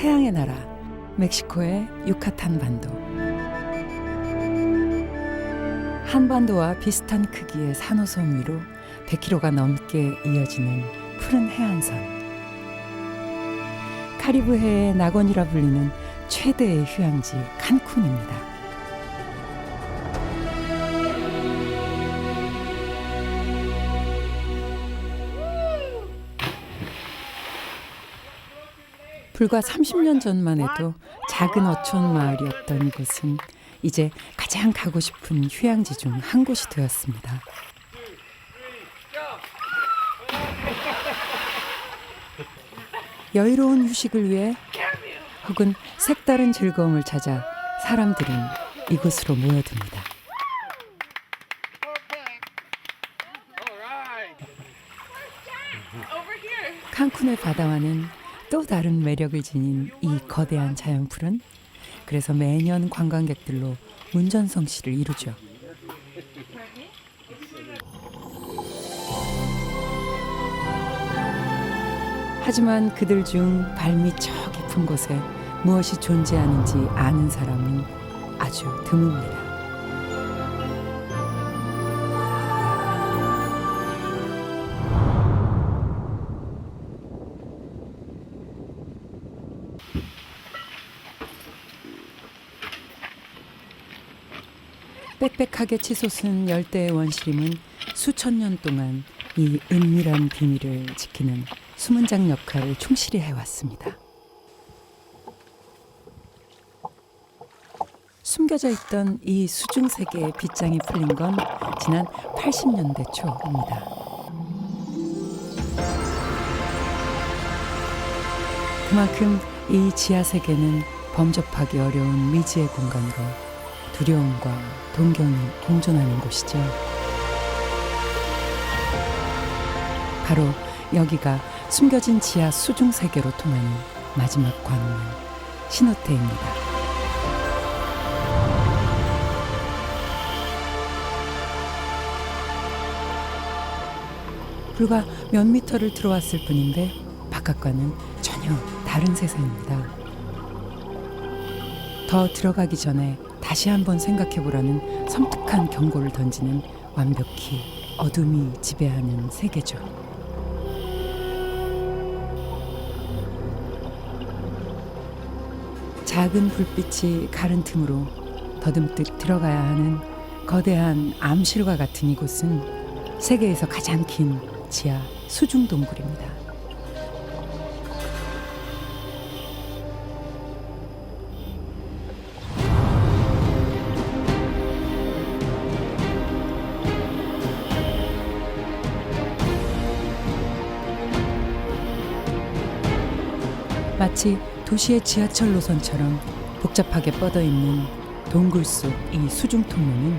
태양의 나라 멕시코의 유카탄 반도. 한반도와 비슷한 크기의 산호섬 위로 100km가 넘게 이어지는 푸른 해안선. 카리브해의 낙원이라 불리는 최대의 휴양지 칸쿤입니다. 불과 30년 전만 해도 작은 어촌 마을이었던 이곳은 이제 가장 가고 싶은 휴양지 중 한 곳이 되었습니다. 여유로운 휴식을 위해 혹은 색다른 즐거움을 찾아 사람들은 이곳으로 모여듭니다. 칸쿤의 바다와는 또 다른 매력을 지닌 이 거대한 자연풀은 그래서 매년 관광객들로 문전성시를 이루죠. 하지만 그들 중 발밑 저 깊은 곳에 무엇이 존재하는지 아는 사람은 아주 드뭅니다. 빽빽하게 치솟은 열대의 원시림은 수천 년 동안 이 은밀한 비밀을 지키는 수문장 역할을 충실히 해왔습니다. 숨겨져 있던 이 수중 세계의 빗장이 풀린 건 지난 80년대 초입니다. 그만큼 이 지하 세계는 범접하기 어려운 미지의 공간으로 두려움과 동경이 공존하는 곳이죠. 바로 여기가 숨겨진 지하 수중 세계로 통하는 마지막 관문 시노테입니다. 불과 몇 미터를 들어왔을 뿐인데 바깥과는 전혀 다른 세상입니다. 더 들어가기 전에 다시 한번 생각해보라는 섬뜩한 경고를 던지는 완벽히 어둠이 지배하는 세계죠. 작은 불빛이 가른 틈으로 더듬득 들어가야 하는 거대한 암실과 같은 이곳은 세계에서 가장 긴 지하 수중 동굴입니다. 마치 도시의 지하철 노선처럼 복잡하게 뻗어있는 동굴 속 이 수중 통로는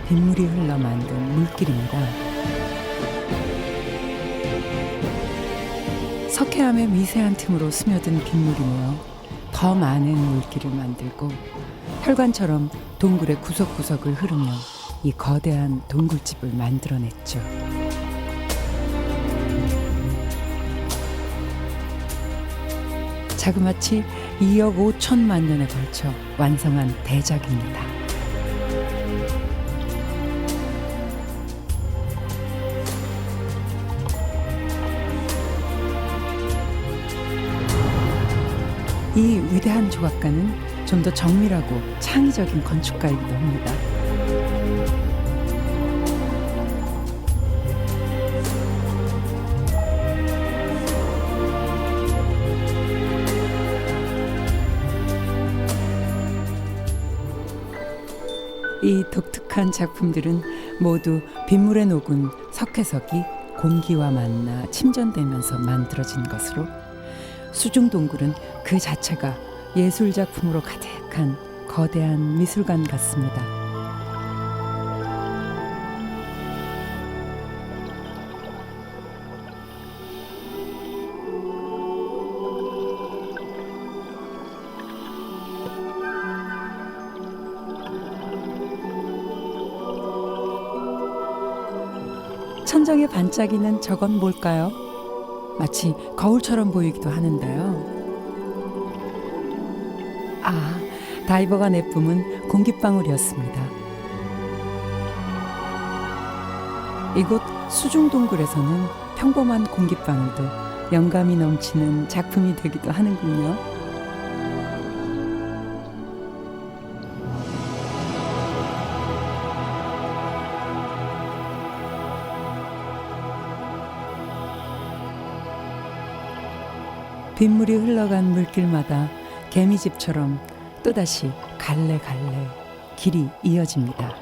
빗물이 흘러 만든 물길입니다. 석회암의 미세한 틈으로 스며든 빗물이 모여 더 많은 물길을 만들고 혈관처럼 동굴의 구석구석을 흐르며 이 거대한 동굴집을 만들어냈죠. 자그마치 2억 5천만 년에 걸쳐 완성한 대작입니다. 이 위대한 조각가는 좀 더 정밀하고 창의적인 건축가이기도 합니다. 이 독특한 작품들은 모두 빗물에 녹은 석회석이 공기와 만나 침전되면서 만들어진 것으로 수중 동굴은 그 자체가 예술 작품으로 가득한 거대한 미술관 같습니다. 천정에 반짝이는 저건 뭘까요? 마치 거울처럼 보이기도 하는데요. 아, 다이버가 내뿜은 공기방울이었습니다. 이곳 수중동굴에서는 평범한 공기방울도 영감이 넘치는 작품이 되기도 하는군요. 빗물이 흘러간 물길마다 개미집처럼 또다시 갈래갈래 길이 이어집니다.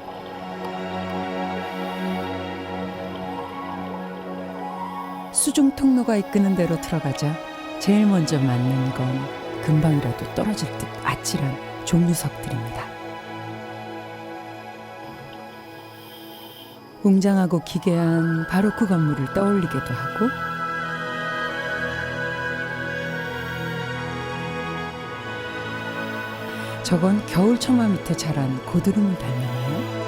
수중 통로가 이끄는 대로 들어가자 제일 먼저 맞는 건 금방이라도 떨어질 듯 아찔한 종류석들입니다. 웅장하고 기괴한 바로크 건물을 떠올리기도 하고 저건 겨울 처마 밑에 자란 고드름을 닮았네요.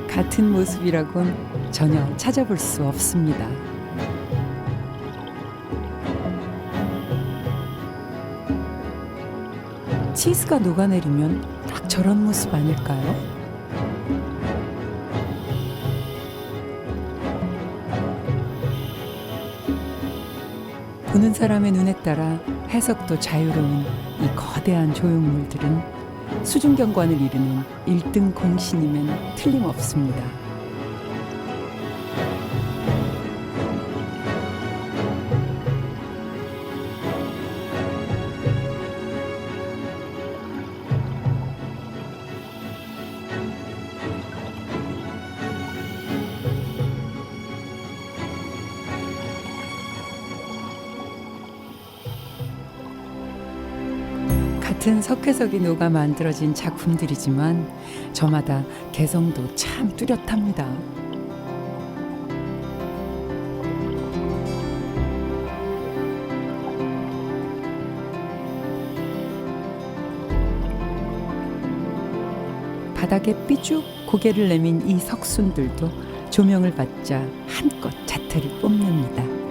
같은 모습이라곤 전혀 찾아볼 수 없습니다. 치즈가 녹아내리면 딱 저런 모습 아닐까요? 보는 사람의 눈에 따라 해석도 자유로운 이 거대한 조형물들은 수중경관을 이루는 1등 공신이면 틀림없습니다. 같은 석회석이 녹아 만들어진 작품들이지만 저마다 개성도 참 뚜렷합니다. 바닥에 삐죽 고개를 내민 이 석순들도 조명을 받자 한껏 자태를 뽐냅니다.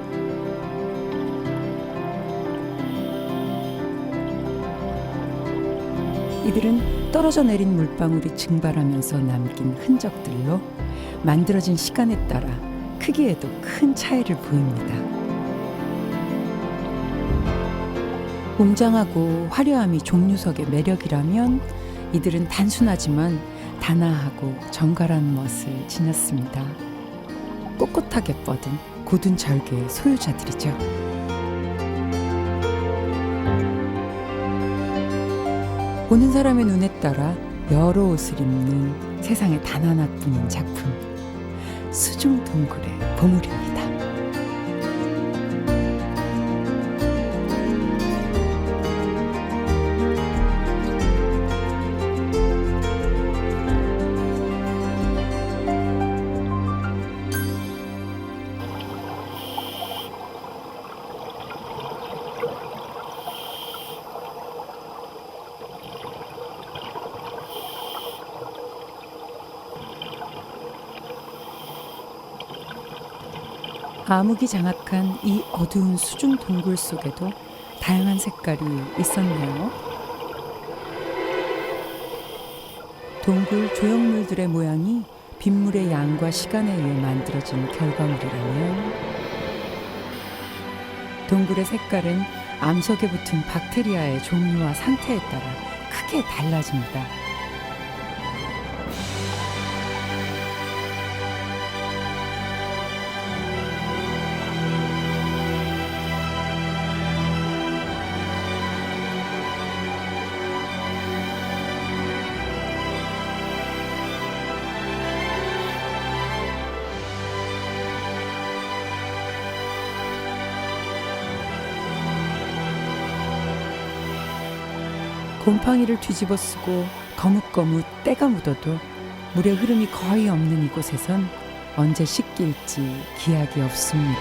이들은 떨어져 내린 물방울이 증발하면서 남긴 흔적들로 만들어진 시간에 따라 크기에도 큰 차이를 보입니다. 웅장하고 화려함이 종류석의 매력이라면 이들은 단순하지만 단아하고 정갈한 멋을 지녔습니다. 꼿꼿하게 뻗은 고든 절개의 소유자들이죠. 보는 사람의 눈에 따라 여러 옷을 입는 세상에 단 하나뿐인 작품, 수중 동굴의 보물입니다. 암흑이 장악한 이 어두운 수중 동굴 속에도 다양한 색깔이 있었네요. 동굴 조형물들의 모양이 빗물의 양과 시간에 의해 만들어진 결과물이라면 동굴의 색깔은 암석에 붙은 박테리아의 종류와 상태에 따라 크게 달라집니다. 곰팡이를 뒤집어 쓰고 거뭇거뭇 때가 묻어도 물의 흐름이 거의 없는 이곳에선 언제 씻길지 기약이 없습니다.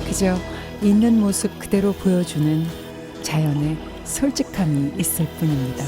그저 있는 모습 그대로 보여주는 자연의 솔직함이 있을 뿐입니다.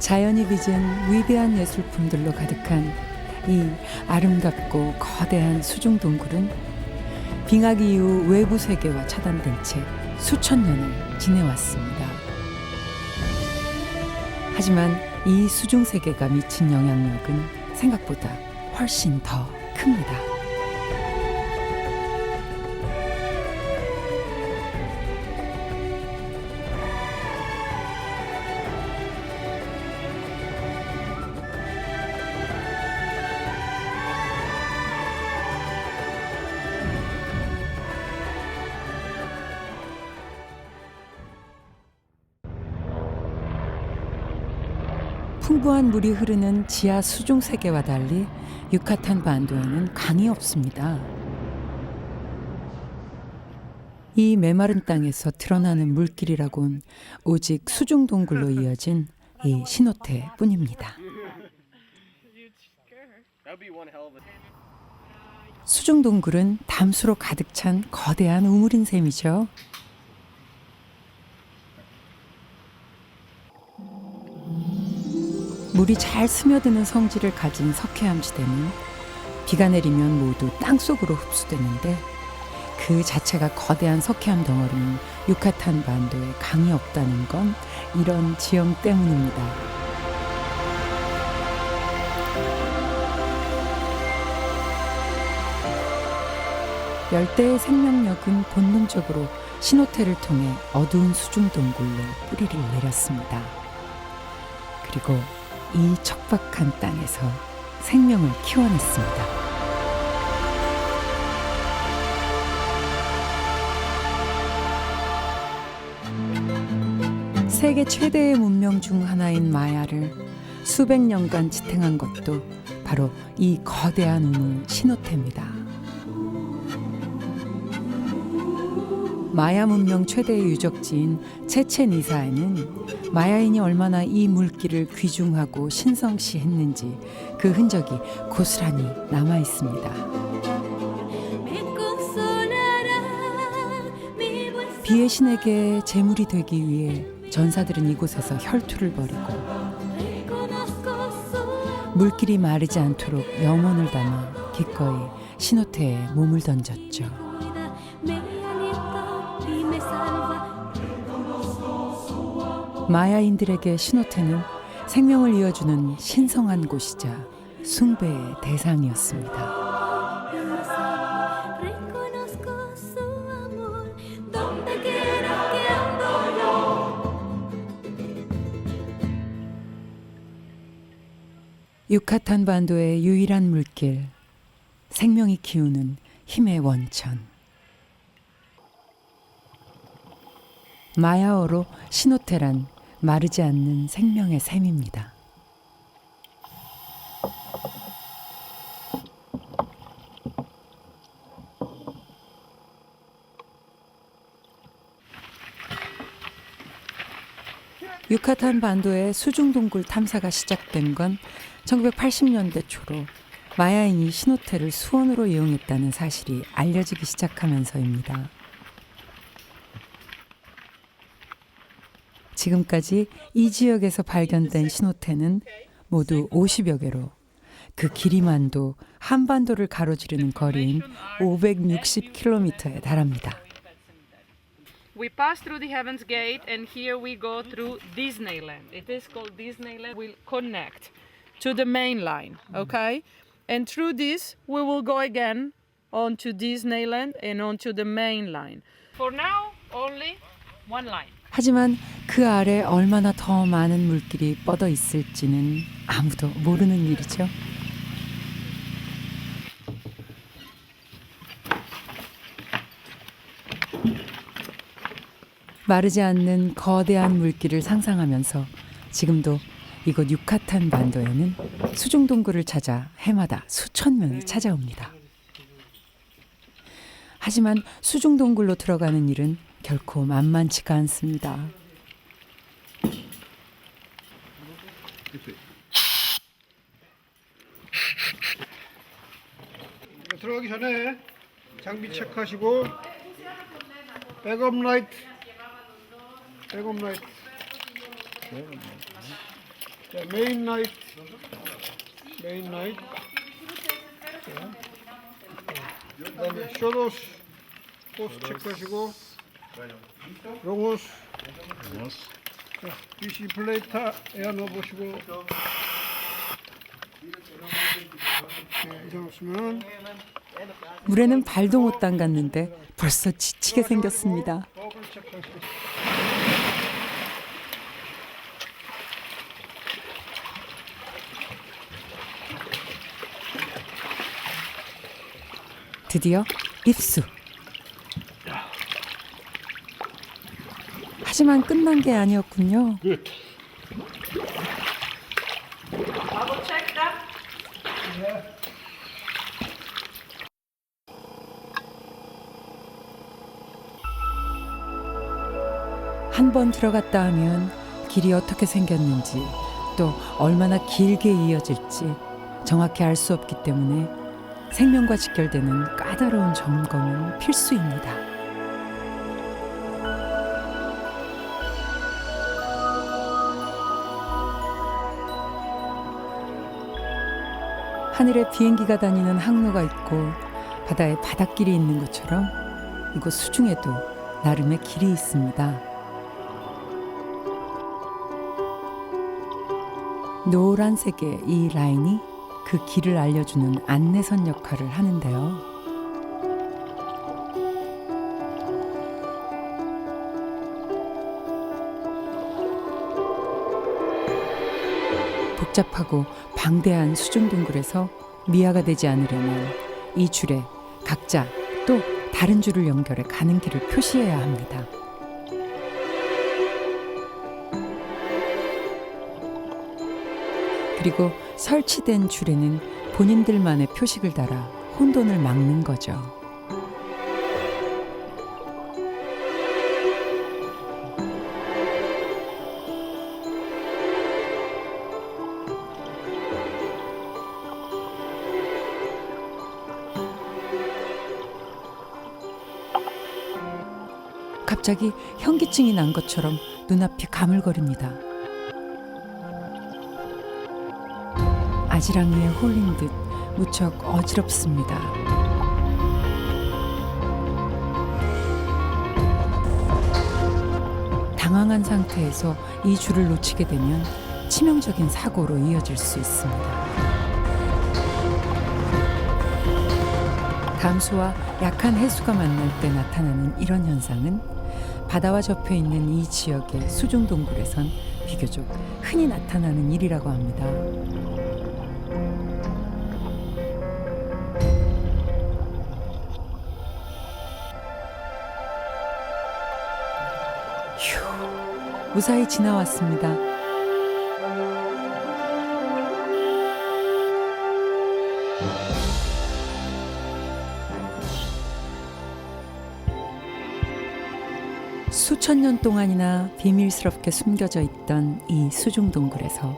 자연이 빚은 위대한 예술품들로 가득한 이 아름답고 거대한 수중 동굴은 빙하기 이후 외부 세계와 차단된 채 수천 년을 지내왔습니다. 하지만 이 수중 세계가 미친 영향력은 생각보다 훨씬 더 큽니다. 풍부한 물이 흐르는 지하 수중 세계와 달리 유카탄 반도에는 강이 없습니다. 이 메마른 땅에서 드러나는 물길이라곤 오직 수중 동굴로 이어진 이 신호태뿐입니다. 수중 동굴은 담수로 가득 찬 거대한 우물인 셈이죠. 물이 잘 스며드는 성질을 가진 석회암 지대는 비가 내리면 모두 땅속으로 흡수되는데 그 자체가 거대한 석회암 덩어리인 유카탄 반도에 강이 없다는 건 이런 지형 때문입니다. 열대의 생명력은 본능적으로 신호태를 통해 어두운 수중 동굴로 뿌리를 내렸습니다. 그리고 이 척박한 땅에서 생명을 키워냈습니다. 세계 최대의 문명 중 하나인 마야를 수백 년간 지탱한 것도 바로 이 거대한 우물 신호태입니다. 마야 문명 최대의 유적지인 체첸 이사에는 마야인이 얼마나 이 물길을 귀중하고 신성시했는지 그 흔적이 고스란히 남아 있습니다. 비의 신에게 제물이 되기 위해 전사들은 이곳에서 혈투를 벌이고 물길이 마르지 않도록 영혼을 담아 기꺼이 신호태에 몸을 던졌죠. 마야인들에게 신호태는 생명을 이어주는 신성한 곳이자 숭배의 대상이었습니다. 유카탄 반도의 유일한 물길, 생명이 키우는 힘의 원천. 마야어로 신호태란 마르지 않는 생명의 샘입니다. 유카탄 반도의 수중동굴 탐사가 시작된 건 1980년대 초로 마야인이 신호태를 수원으로 이용했다는 사실이 알려지기 시작하면서입니다. 지금까지 이 지역에서 발견된 신호태는 모두 50여 개로 그 길이만도 한반도를 가로지르는 거리인 560km에 달합니다. We pass through the Heaven's Gate and here we go through Disneyland. It is called Disneyland. We'll connect to the main line, okay? And through this we will go again onto Disneyland and onto the main line. For now, only one line. 하지만 그 아래 얼마나 더 많은 물길이 뻗어 있을지는 아무도 모르는 일이죠. 마르지 않는 거대한 물길을 상상하면서 지금도 이곳 유카탄 반도에는 수중동굴을 찾아 해마다 수천 명이 찾아옵니다. 하지만 수중동굴로 들어가는 일은 결코 만만치가 않습니다. 들어가기 전에 장비 체크하시고 백업 라이트 자, 메인 라이트 그다음에 셔도스 호스 체크하시고 롱호스 자, DC 플레이터 에어 넣어보시고 이상 없으면 물에는 발도 못 담갔는데 벌써 지치게 생겼습니다. 버블 체크하시고 드디어 입수. 하지만 끝난 게 아니었군요. 한 번 들어갔다 하면 길이 어떻게 생겼는지 또 얼마나 길게 이어질지 정확히 알 수 없기 때문에 생명과 직결되는 까다로운 점검은 필수입니다. 하늘에 비행기가 다니는 항로가 있고 바다에 바닷길이 있는 것처럼 이곳 수중에도 나름의 길이 있습니다. 노란색의 이 라인이 그 길을 알려주는 안내선 역할을 하는데요. 복잡하고 방대한 수중동굴에서 미아가 되지 않으려면 이 줄에 각자 또 다른 줄을 연결해 가는 길을 표시해야 합니다. 그리고 설치된 줄에는 본인들만의 표식을 달아 혼돈을 막는 거죠. 갑자기 현기증이 난 것처럼 눈앞이 가물거립니다. 아지랑이에 홀린 듯 무척 어지럽습니다. 당황한 상태에서 이 줄을 놓치게 되면 치명적인 사고로 이어질 수 있습니다. 담수와 약한 해수가 만날 때 나타나는 이런 현상은 바다와 접해 있는 이 지역의 수중 동굴에선 비교적 흔히 나타나는 일이라고 합니다. 휴, 무사히 지나왔습니다. 수천 년 동안이나 비밀스럽게 숨겨져 있던 이 수중 동굴에서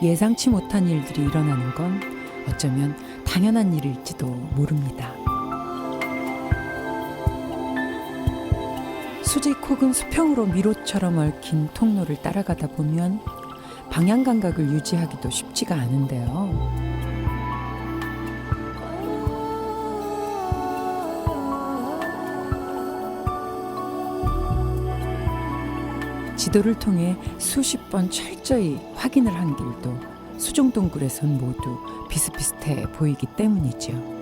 예상치 못한 일들이 일어나는 건 어쩌면 당연한 일일지도 모릅니다. 수직 혹은 수평으로 미로처럼 얽힌 통로를 따라가다 보면 방향 감각을 유지하기도 쉽지가 않은데요. 지도를 통해 수십 번 철저히 확인을 한 길도 수중 동굴에선 모두 비슷비슷해 보이기 때문이죠.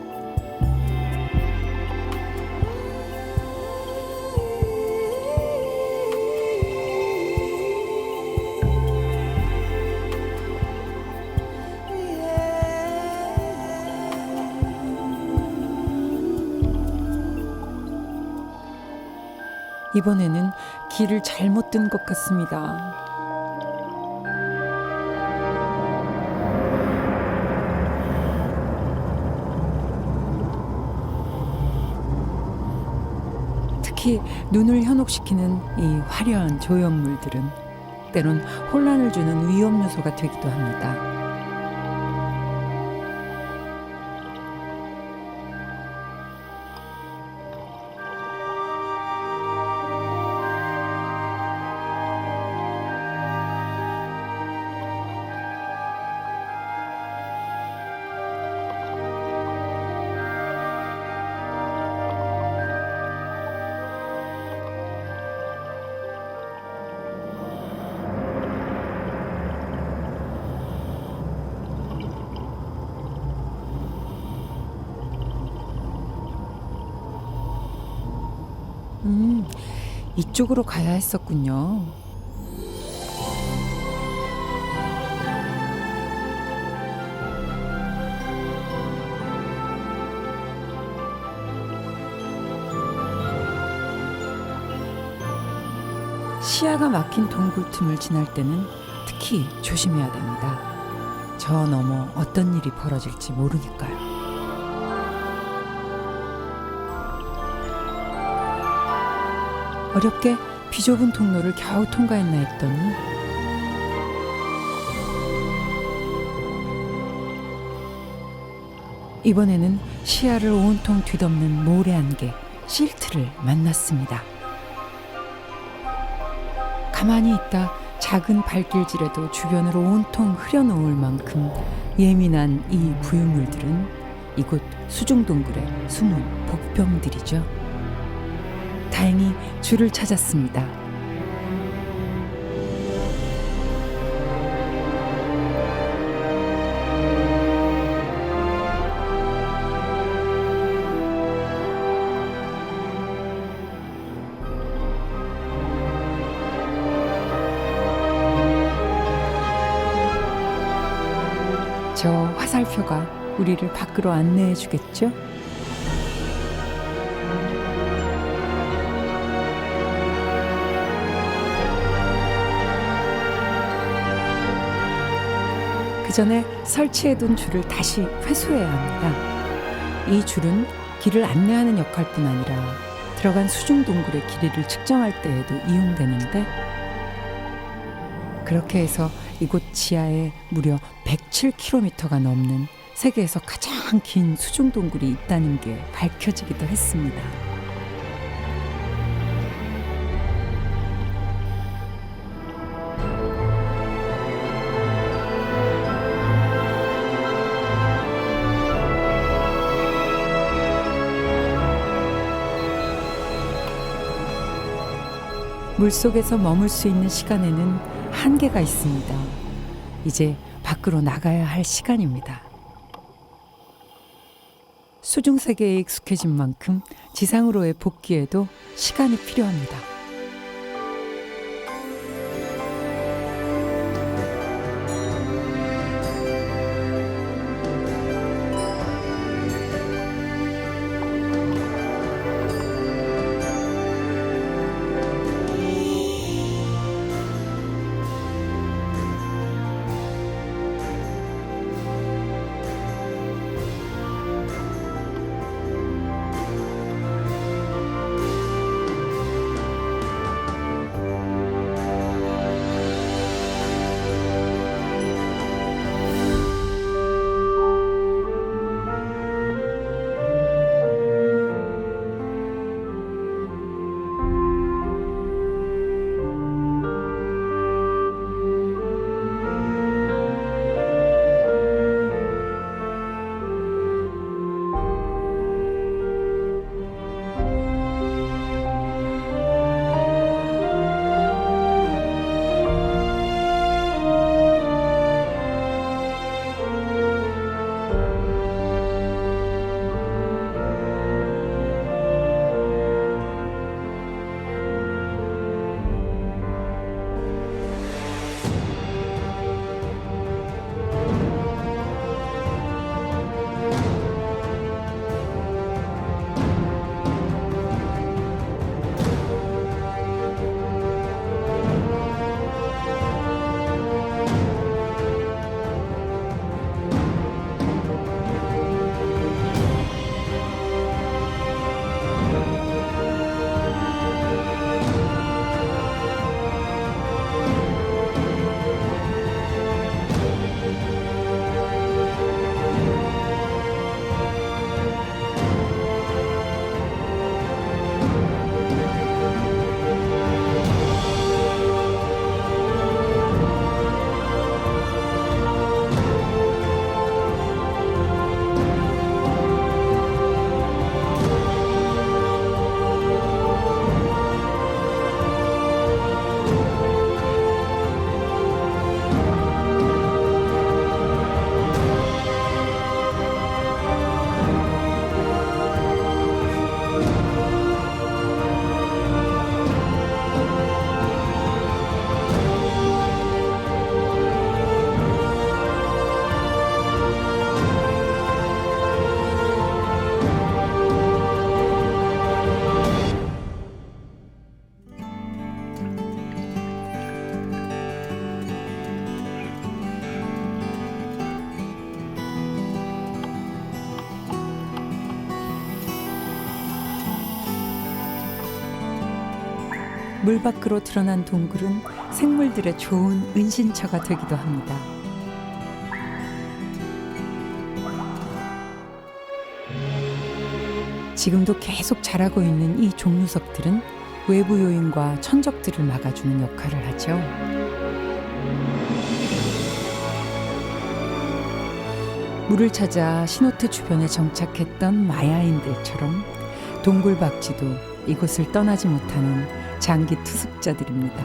이번에는 길을 잘못 든 것 같습니다. 특히 눈을 현혹시키는 이 화려한 조형물들은 때론 혼란을 주는 위험 요소가 되기도 합니다. 이쪽으로 가야 했었군요. 시야가 막힌 동굴 틈을 지날 때는 특히 조심해야 됩니다. 저 너머 어떤 일이 벌어질지 모르니까요. 어렵게 비좁은 통로를 겨우 통과했나 했더니 이번에는 시야를 온통 뒤덮는 모래 안개, 실트를 만났습니다. 가만히 있다 작은 발길질에도 주변으로 온통 흐려놓을 만큼 예민한 이 부유물들은 이곳 수중동굴의 숨은 복병들이죠. 다행히 줄을 찾았습니다. 저 화살표가 우리를 밖으로 안내해 주겠죠? 그 전에 설치해둔 줄을 다시 회수해야 합니다. 이 줄은 길을 안내하는 역할뿐 아니라 들어간 수중 동굴의 길이를 측정할 때에도 이용되는데 그렇게 해서 이곳 지하에 무려 107km가 넘는 세계에서 가장 긴 수중 동굴이 있다는 게 밝혀지기도 했습니다. 물속에서 머물 수 있는 시간에는 한계가 있습니다. 이제 밖으로 나가야 할 시간입니다. 수중 세계에 익숙해진 만큼 지상으로의 복귀에도 시간이 필요합니다. 물 밖으로 드러난 동굴은 생물들의 좋은 은신처가 되기도 합니다. 지금도 계속 자라고 있는 이 종류석들은 외부 요인과 천적들을 막아주는 역할을 하죠. 물을 찾아 시노테 주변에 정착했던 마야인들처럼 동굴박쥐도 이곳을 떠나지 못하는 장기 투숙자들입니다.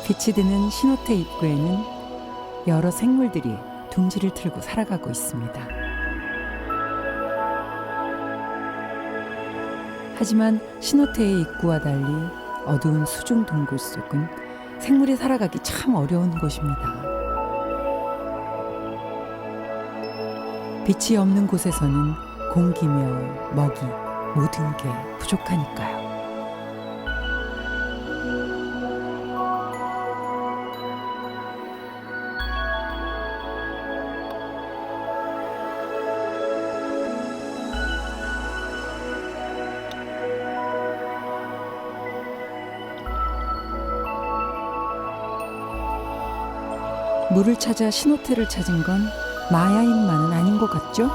빛이 드는 시노테 입구에는 여러 생물들이 둥지를 틀고 살아가고 있습니다. 하지만 시노테의 입구와 달리 어두운 수중 동굴 속은 생물이 살아가기 참 어려운 곳입니다. 빛이 없는 곳에서는 공기며 먹이 모든 게 부족하니까요. 물을 찾아 시노테를 찾은 건 마야인만은 아닌 것 같죠?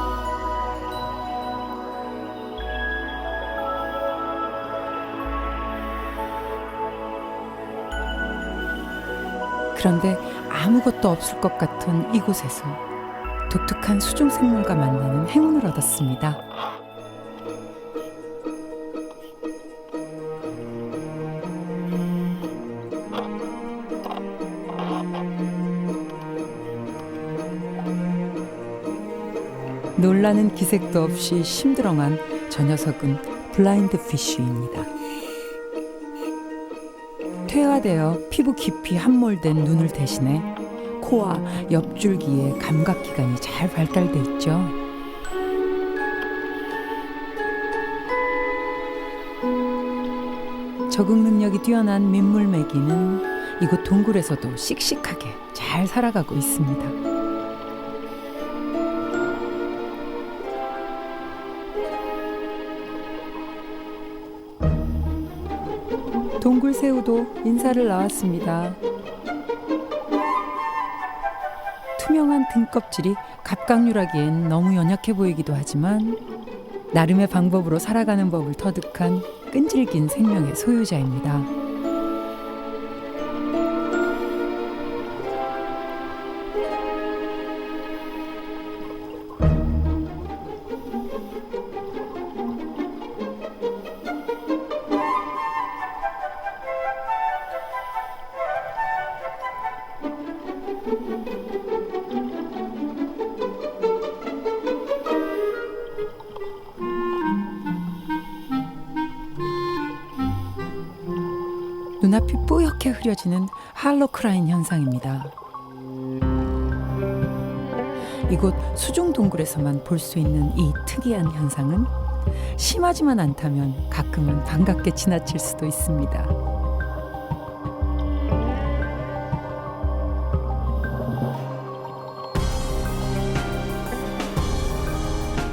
그런데 아무것도 없을 것 같은 이곳에서 독특한 수중 생물과 만나는 행운을 얻었습니다. 놀라는 기색도 없이 심드렁한 저 녀석은 블라인드 피쉬입니다. 퇴화되어 피부 깊이 함몰된 눈을 대신해 코와 옆줄기에 감각기관이 잘 발달돼 있죠. 적응 능력이 뛰어난 민물메기는 이곳 동굴에서도 씩씩하게 잘 살아가고 있습니다. 동굴새우도 인사를 나왔습니다. 투명한 등껍질이 갑각류라기엔 너무 연약해 보이기도 하지만 나름의 방법으로 살아가는 법을 터득한 끈질긴 생명의 소유자입니다. 눈앞이 뿌옇게 흐려지는 할로크라인 현상입니다. 이곳 수중 동굴에서만 볼 수 있는 이 특이한 현상은 심하지만 않다면 가끔은 반갑게 지나칠 수도 있습니다.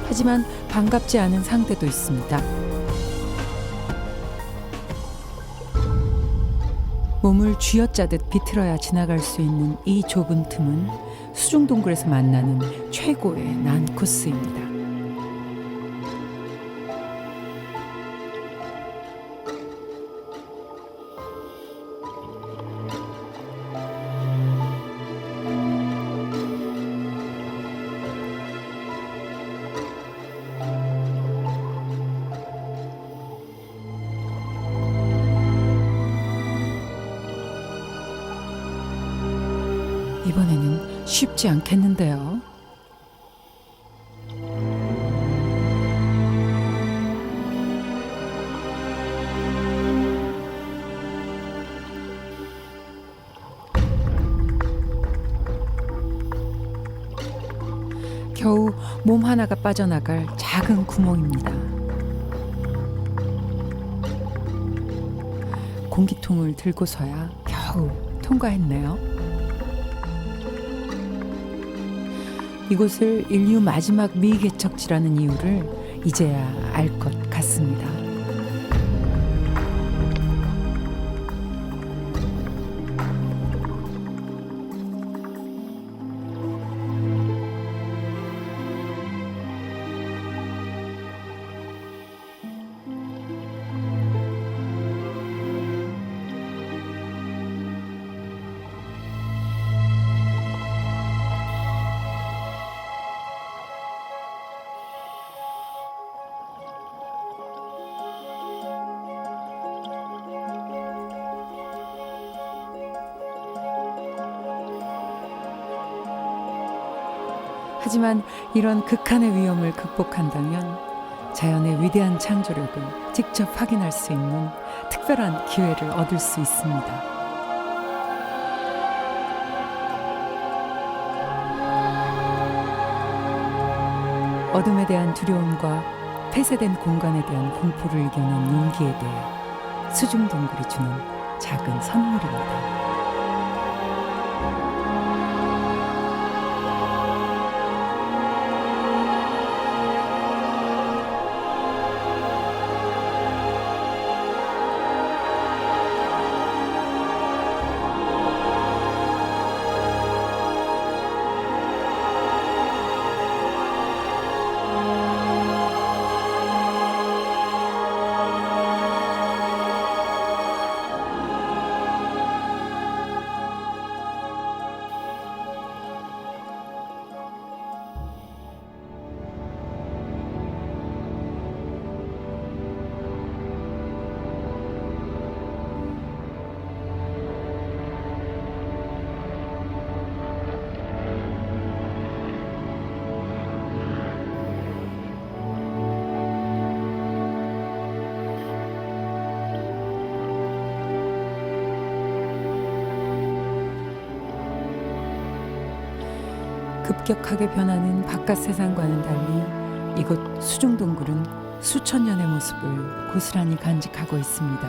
하지만 반갑지 않은 상대도 있습니다. 몸을 쥐어짜듯 비틀어야 지나갈 수 있는 이 좁은 틈은 수중 동굴에서 만나는 최고의 난 코스입니다. 이번에는 쉽지 않겠는데요. 겨우 몸 하나가 빠져나갈 작은 구멍입니다. 공기통을 들고서야 겨우 통과했네요. 이곳을 인류 마지막 미개척지라는 이유를 이제야 알 것 같습니다. 하지만 이런 극한의 위험을 극복한다면 자연의 위대한 창조력을 직접 확인할 수 있는 특별한 기회를 얻을 수 있습니다. 어둠에 대한 두려움과 폐쇄된 공간에 대한 공포를 이겨낸 용기에 대해 수중 동굴이 주는 작은 선물입니다. 급격하게 변하는 바깥 세상과는 달리 이곳 수중동굴은 수천 년의 모습을 고스란히 간직하고 있습니다.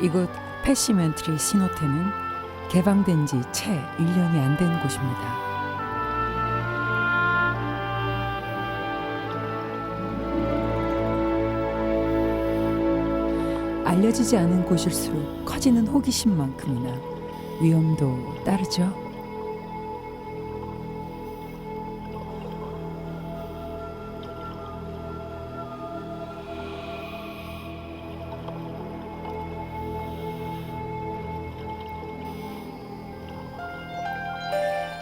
이곳 패시멘트리 신호태는 개방된 지 채 1년이 안 된 곳입니다. 알려지지 않은 곳일수록 커지는 호기심만큼이나 위험도 따르죠.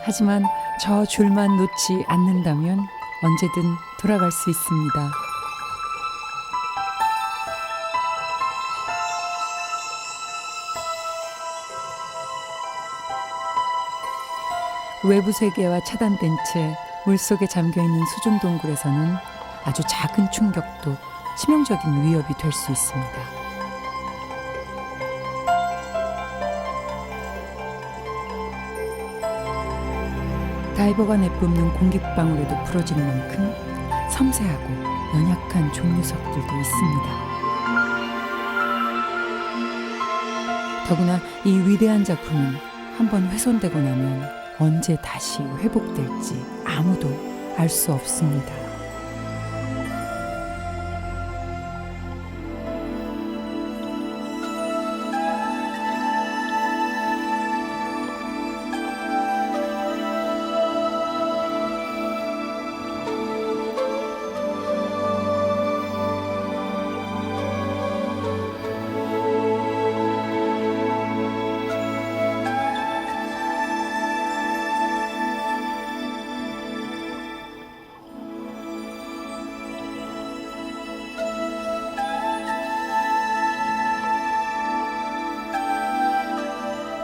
하지만 저 줄만 놓지 않는다면 언제든 돌아갈 수 있습니다. 외부 세계와 차단된 채 물속에 잠겨있는 수중동굴에서는 아주 작은 충격도 치명적인 위협이 될 수 있습니다. 다이버가 내뿜는 공기방울에도 부러질 만큼 섬세하고 연약한 종류석들도 있습니다. 더구나 이 위대한 작품은 한번 훼손되고 나면 언제 다시 회복될지 아무도 알 수 없습니다.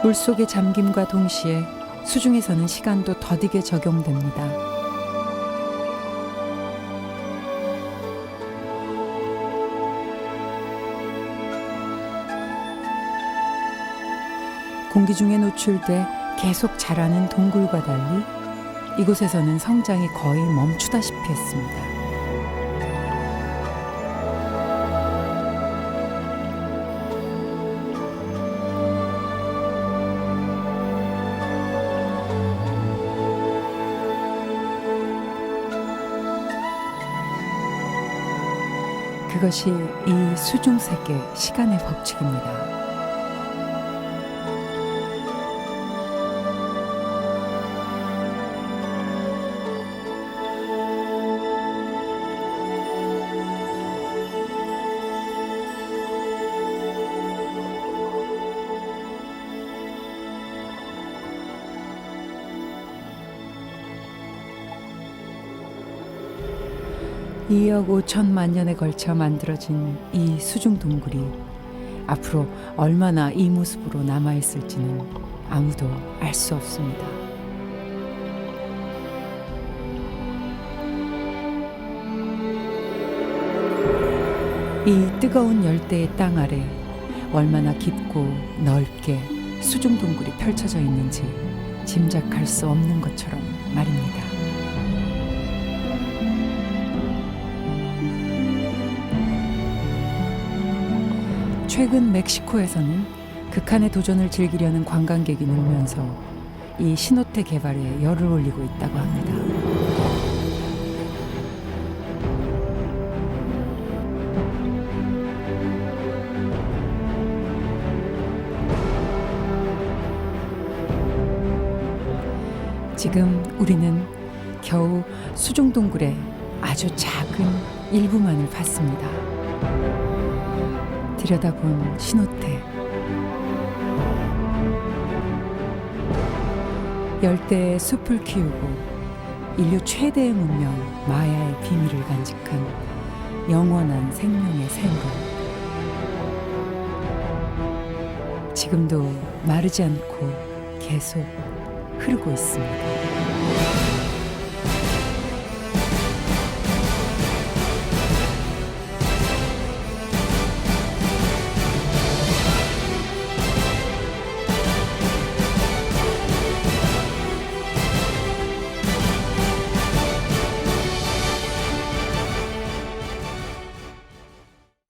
물속의 잠김과 동시에 수중에서는 시간도 더디게 적용됩니다. 공기 중에 노출돼 계속 자라는 동굴과 달리 이곳에서는 성장이 거의 멈추다시피 했습니다. 그것이 이 수중세계 시간의 법칙입니다. (2억 5천만 년에 걸쳐 만들어진 이 수중동굴이 앞으로 얼마나 이 모습으로 남아있을지는 아무도 알 수 없습니다. 이 뜨거운 열대의 땅 아래 얼마나 깊고 넓게 수중동굴이 펼쳐져 있는지 짐작할 수 없는 것처럼 말입니다. 최근 멕시코에서는 극한의 도전을 즐기려는 관광객이 늘면서 이 신호태 개발에 열을 올리고 있다고 합니다. 지금 우리는 겨우 수중동굴의 아주 작은 일부만을 봤습니다. 들여다본 신호태. 열대의 숲을 키우고 인류 최대의 문명 마야의 비밀을 간직한 영원한 생명의 샘으로 지금도 마르지 않고 계속 흐르고 있습니다.